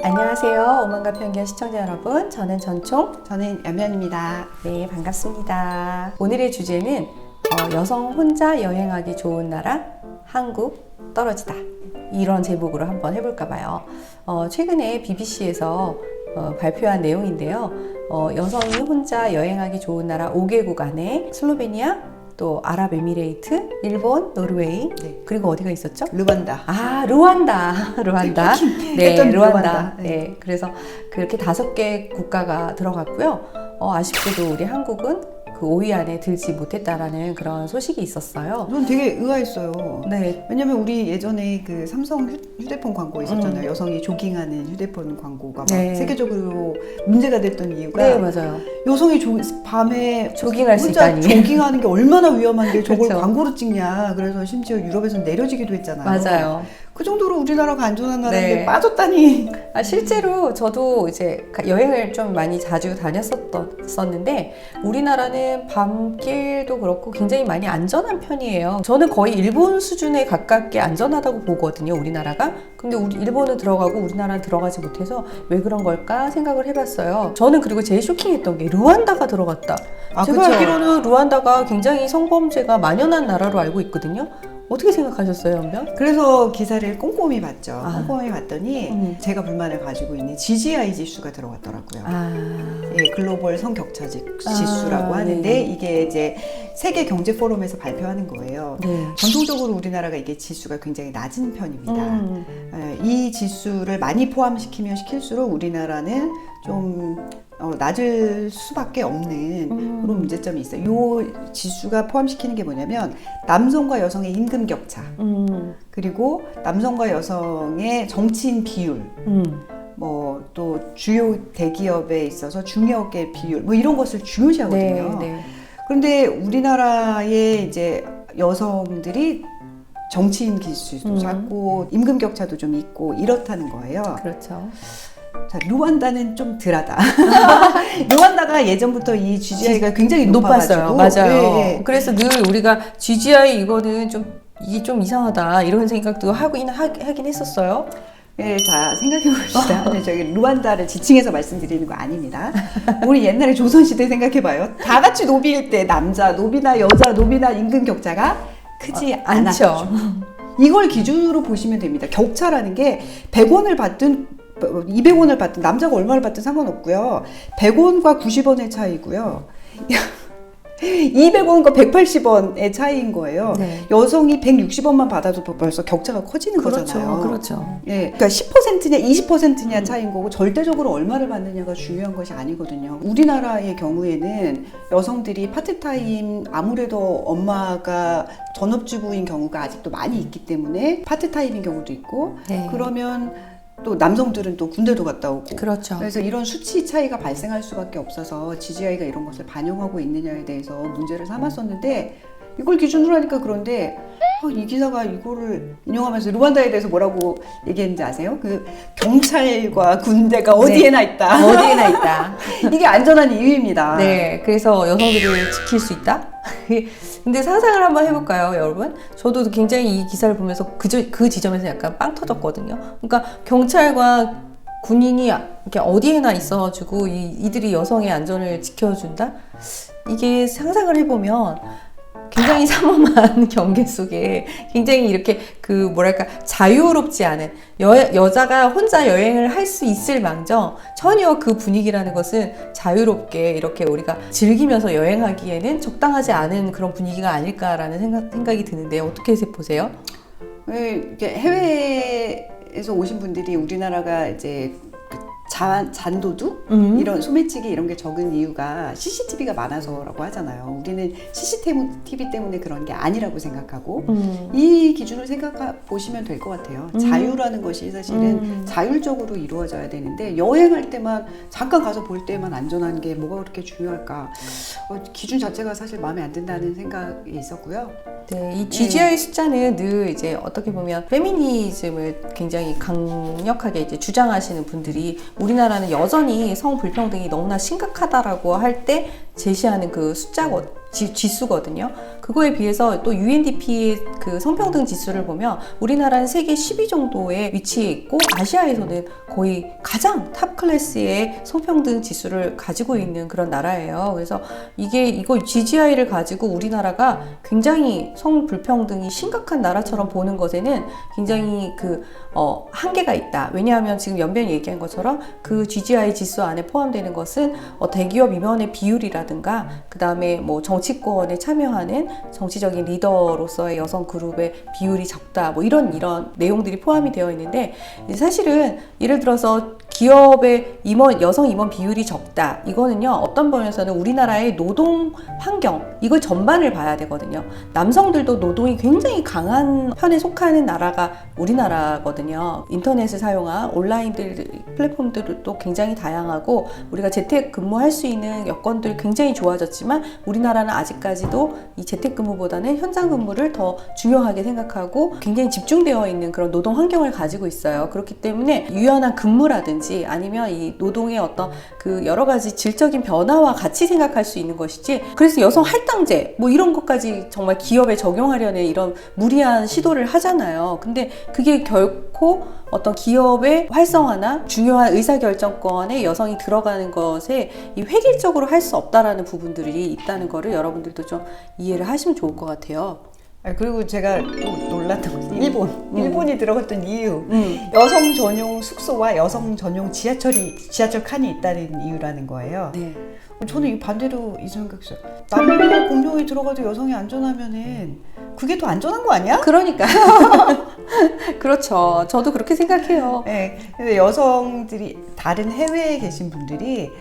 안녕하세요. 오만과 편견 시청자 여러분. 저는 전총. 저는 여면입니다. 네, 반갑습니다. 오늘의 주제는 여성 혼자 여행하기 좋은 나라, 한국 떨어지다. 이런 제목으로 한번 해볼까 봐요. 최근에 BBC에서 발표한 내용인데요. 여성이 혼자 여행하기 좋은 나라 5개국 안에 슬로베니아, 또 아랍에미레이트, 일본, 노르웨이, 네. 그리고 어디가 있었죠? 르완다. 아, 루안다. 네, 했던 루안다. 네. 네, 그래서 그렇게 5개 국가가 들어갔고요. 아쉽게도 우리 한국은 그 5위 안에 들지 못했다라는 그런 소식이 있었어요. 전 되게 의아했어요. 네, 왜냐면 우리 예전에 그 삼성 휴대폰 광고 있었잖아요. 여성이 조깅하는 휴대폰 광고가 막 네. 세계적으로 문제가 됐던 이유가 네, 맞아요. 여성이 밤에 조깅할 수 혼자 있다니. 조깅하는 게 얼마나 위험한데 저걸 그렇죠. 광고로 찍냐. 그래서 심지어 유럽에서는 내려지기도 했잖아요. 맞아요. 그 정도로 우리나라가 안전한 나라인데 네. 빠졌다니. 실제로 저도 이제 여행을 좀 많이 자주 다녔었는데 우리나라는 밤길도 그렇고 굉장히 많이 안전한 편이에요. 저는 거의 일본 수준에 가깝게 안전하다고 보거든요, 우리나라가. 근데 일본은 들어가고 우리나라는 들어가지 못해서 왜 그런 걸까 생각을 해봤어요. 저는 그리고 제일 쇼킹했던 게 루안다가 들어갔다. 제가 그쵸? 알기로는 루안다가 굉장히 성범죄가 만연한 나라로 알고 있거든요. 어떻게 생각하셨어요, 연변? 그래서 기사를 꼼꼼히 봤죠. 아. 꼼꼼히 봤더니 제가 불만을 가지고 있는 GGI 지수가 들어갔더라고요. 예, 글로벌 성격차 지수라고 하는데 네. 이게 이제 세계 경제 포럼에서 발표하는 거예요. 네. 전통적으로 우리나라가 이게 지수가 굉장히 낮은 편입니다. 이 지수를 많이 포함시키면 시킬수록 우리나라는 좀 낮을 수밖에 없는 그런 문제점이 있어요. 이 지수가 포함시키는 게 뭐냐면 남성과 여성의 임금 격차, 그리고 남성과 여성의 정치인 비율, 뭐 또 주요 대기업에 있어서 중요업계 비율, 뭐 이런 것을 중요시하거든요. 네, 네. 그런데 우리나라의 이제 여성들이 정치인 기수도 작고 임금 격차도 좀 있고 이렇다는 거예요. 그렇죠. 자, 루안다는 좀 덜하다. 루안다가 예전부터 이 GGI가 굉장히 높았어요. 높아가지고. 맞아요. 네. 그래서 늘 우리가 GGI 이거는 이게 좀 이상하다 이런 생각도 하긴 했었어요. 네, 자 생각해 봅시다. 근데 저기 루안다를 지칭해서 말씀드리는 거 아닙니다. 우리 옛날에 조선시대 생각해봐요. 다 같이 노비일 때 남자 노비나 여자 노비나 임금 격차가 크지 않았죠. 이걸 기준으로 보시면 됩니다. 격차라는 게 100원을 받든 200원을 받든 남자가 얼마를 받든 상관없고요. 100원과 90원의 차이고요. 200원과 180원의 차이인 거예요. 네. 여성이 160원만 받아도 벌써 격차가 커지는 거잖아요. 그렇죠. 예, 그러니까 10%냐 20%냐 차이인 거고 절대적으로 얼마를 받느냐가 중요한 것이 아니거든요. 우리나라의 경우에는 여성들이 파트타임 아무래도 엄마가 전업주부인 경우가 아직도 많이 있기 때문에 파트타임인 경우도 있고 네. 그러면 또 남성들은 또 군대도 갔다 오고 그렇죠. 그래서 이런 수치 차이가 발생할 수밖에 없어서 GGI가 이런 것을 반영하고 있느냐에 대해서 문제를 삼았었는데 이걸 기준으로 하니까 그런데 이 기사가 이거를 인용하면서 루안다에 대해서 뭐라고 얘기했는지 아세요? 그 경찰과 군대가 어디에나 있다. 어디에나 있다. 이게 안전한 이유입니다. 네, 그래서 여성들을 지킬 수 있다? 근데 상상을 한번 해볼까요, 여러분? 저도 굉장히 이 기사를 보면서 그 지점에서 약간 빵 터졌거든요. 그러니까 경찰과 군인이 이렇게 어디에나 있어가지고 이들이 여성의 안전을 지켜준다? 이게 상상을 해보면 굉장히 삼엄한 경계 속에 굉장히 이렇게 자유롭지 않은 여자가 혼자 여행을 할 수 있을 망정 전혀 그 분위기라는 것은 자유롭게 이렇게 우리가 즐기면서 여행하기에는 적당하지 않은 그런 분위기가 아닐까라는 생각이 드는데 어떻게 보세요? 이렇게 해외에서 오신 분들이 우리나라가 이제 잔도둑? 이런 소매치기 이런 게 적은 이유가 CCTV가 많아서라고 하잖아요. 우리는 CCTV 때문에 그런 게 아니라고 생각하고 이 기준을 보시면 될 것 같아요. 자유라는 것이 사실은 자율적으로 이루어져야 되는데 여행할 때만 잠깐 가서 볼 때만 안전한 게 뭐가 그렇게 중요할까? 기준 자체가 사실 마음에 안 든다는 생각이 있었고요. 네, 이 GGI 숫자는 늘 이제 어떻게 보면 페미니즘을 굉장히 강력하게 이제 주장하시는 분들이 우리나라는 여전히 성 불평등이 너무나 심각하다라고 할 때 제시하는 그 지수거든요. 그거에 비해서 또 UNDP의 그 성평등 지수를 보면 우리나라는 세계 10위 정도에 위치해 있고 아시아에서는 거의 가장 탑 클래스의 성평등 지수를 가지고 있는 그런 나라예요. 그래서 이거 GGI를 가지고 우리나라가 굉장히 성불평등이 심각한 나라처럼 보는 것에는 굉장히 한계가 있다. 왜냐하면 지금 연변이 얘기한 것처럼 그 GGI 지수 안에 포함되는 것은 대기업 임원의 비율이라든가 그 다음에 뭐 정치권에 참여하는 정치적인 리더로서의 여성 그룹의 비율이 적다. 뭐 이런 내용들이 포함이 되어 있는데 사실은 예를 들어서 기업의 여성 임원 비율이 적다. 이거는요, 어떤 부분에서는 우리나라의 노동 환경, 이걸 전반을 봐야 되거든요. 남성들도 노동이 굉장히 강한 편에 속하는 나라가 우리나라거든요. 인터넷을 사용한 온라인 플랫폼들도 굉장히 다양하고 우리가 재택 근무할 수 있는 여건들 굉장히 좋아졌지만 우리나라는 아직까지도 이 재택 근무보다는 현장 근무를 더 중요하게 생각하고 굉장히 집중되어 있는 그런 노동 환경을 가지고 있어요. 그렇기 때문에 유연한 근무라든지 아니면 이 노동의 어떤 그 여러 가지 질적인 변화와 같이 생각할 수 있는 것이지, 그래서 여성 할당제 뭐 이런 것까지 정말 기업에 적용하려는 이런 무리한 시도를 하잖아요. 근데 그게 결코 어떤 기업의 활성화나 중요한 의사결정권에 여성이 들어가는 것에 이 획일적으로 할 수 없다라는 부분들이 있다는 거를 여러분들도 좀 이해를 하시면 좋을 것 같아요. 그리고 제가 또 놀랐던 것은 일본이 들어갔던 이유, 여성 전용 숙소와 여성 전용 지하철 칸이 있다는 이유라는 거예요. 네. 저는 이 반대로 이 생각했어요. 남녀 공용이 들어가도 여성이 안전하면은 그게 더 안전한 거 아니야? 그러니까. 그렇죠. 저도 그렇게 생각해요. 네. 근데 여성들이 다른 해외에 계신 분들이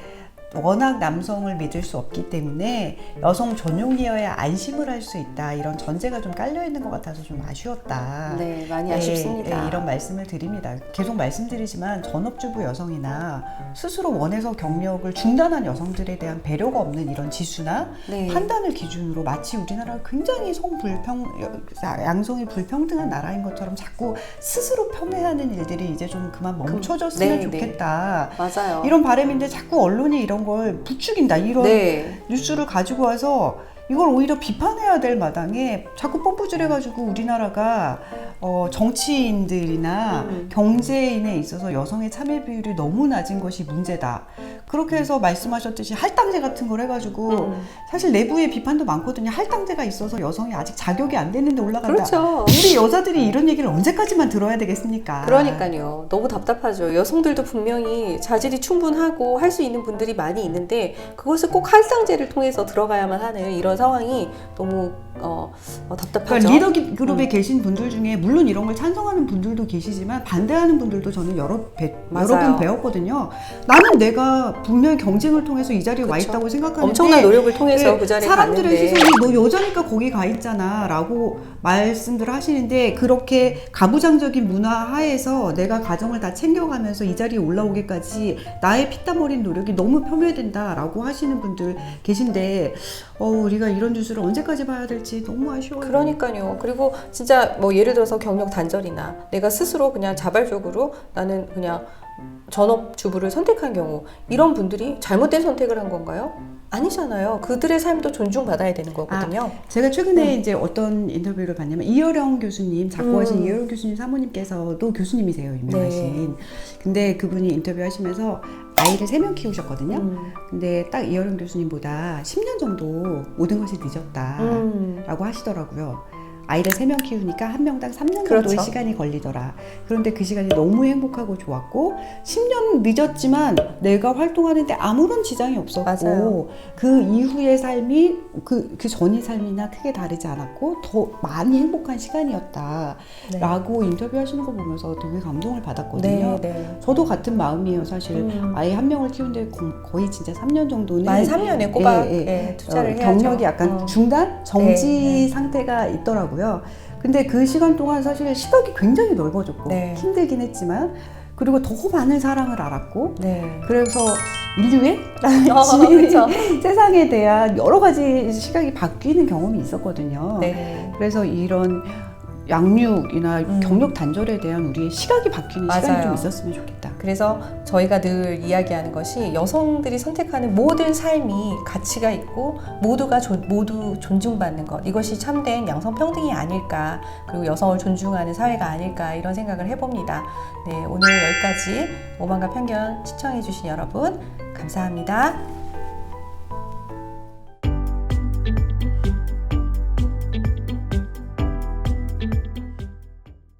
워낙 남성을 믿을 수 없기 때문에 여성 전용이어야 안심을 할 수 있다, 이런 전제가 좀 깔려 있는 것 같아서 좀 아쉬웠다. 네, 많이 아쉽습니다. 네, 이런 말씀을 드립니다. 계속 말씀드리지만 전업주부 여성이나 스스로 원해서 경력을 중단한 여성들에 대한 배려가 없는 이런 지수나 네. 판단을 기준으로 마치 우리나라가 굉장히 양성이 불평등한 나라인 것처럼 자꾸 스스로 폄훼하는 일들이 이제 좀 그만 멈춰졌으면 네, 좋겠다. 네. 맞아요. 이런 바람인데 자꾸 언론이 이런 걸 부추긴다, 이런 뉴스를 가지고 와서 이걸 오히려 비판해야 될 마당에 자꾸 펌프질해가지고 우리나라가 정치인들이나 경제인에 있어서 여성의 참여 비율이 너무 낮은 것이 문제다. 그렇게 해서 말씀하셨듯이 할당제 같은 걸 해가지고 사실 내부에 비판도 많거든요. 할당제가 있어서 여성이 아직 자격이 안 됐는데 올라간다. 그렇죠. 우리 여자들이 이런 얘기를 언제까지만 들어야 되겠습니까? 그러니까요. 너무 답답하죠. 여성들도 분명히 자질이 충분하고 할 수 있는 분들이 많이 있는데 그것을 꼭 할당제를 통해서 들어가야만 하는 이런 상황이 너무 답답하죠. 그러니까 리더 그룹에 계신 분들 중에 물론 이런 걸 찬성하는 분들도 계시지만 반대하는 분들도 저는 여러 분 배웠거든요. 나는 내가 분명히 경쟁을 통해서 이 자리에 와 있다고 생각하는데 엄청난 노력을 통해서 그 자리에 사람들의 갔는데 시선이 너 여자니까 거기 가 있잖아 라고 말씀들 하시는데, 그렇게 가부장적인 문화 하에서 내가 가정을 다 챙겨가면서 이 자리에 올라오기까지 나의 피땀 어린 노력이 너무 폄훼된다 라고 하시는 분들 계신데 우리가 이런 뉴스를 언제까지 봐야 될지 너무 아쉬워요. 그러니까요. 그리고 진짜 뭐 예를 들어서 경력 단절이나 내가 스스로 그냥 자발적으로 나는 그냥 전업주부를 선택한 경우, 이런 분들이 잘못된 선택을 한 건가요? 아니잖아요. 그들의 삶도 존중받아야 되는 거거든요. 제가 최근에 이제 어떤 인터뷰를 봤냐면 이효령 교수님, 작고하신 이효령 교수님 사모님께서도 교수님이세요, 유명하신. 근데 그분이 인터뷰하시면서 아이를 3명 키우셨거든요. 근데 딱 이효령 교수님보다 10년 정도 모든 것이 늦었다라고 하시더라고요. 아이를 3명 키우니까 한 명당 3년 정도의 그렇죠. 시간이 걸리더라. 그런데 그 시간이 너무 행복하고 좋았고 10년 늦었지만 내가 활동하는데 아무런 지장이 없었고 맞아요. 그 이후의 삶이 그 전의 삶이나 크게 다르지 않았고 더 많이 행복한 시간이었다라고 인터뷰하시는 거 보면서 되게 감동을 받았거든요. 저도 같은 마음이에요, 사실. 아이 한 명을 키우는데 거의 진짜 3년 정도는 만 3년에 꼬박 투자를 해야죠. 경력이 약간 중단? 정지 상태가 있더라고요. 근데 그 시간 동안 사실 시각이 굉장히 넓어졌고 힘들긴 했지만, 그리고 더 많은 사랑을 알았고, 그래서 인류애? 라는 세상에 대한 여러 가지 시각이 바뀌는 경험이 있었거든요. 그래서 이런 양육이나 경력 단절에 대한 우리의 시각이 바뀌는 시간이 맞아요. 좀 있었으면 좋겠다. 그래서 저희가 늘 이야기하는 것이 여성들이 선택하는 모든 삶이 가치가 있고 모두가 모두 존중받는 것, 이것이 참된 양성평등이 아닐까, 그리고 여성을 존중하는 사회가 아닐까, 이런 생각을 해봅니다. 네, 오늘 여기까지 오만과 편견 시청해주신 여러분 감사합니다.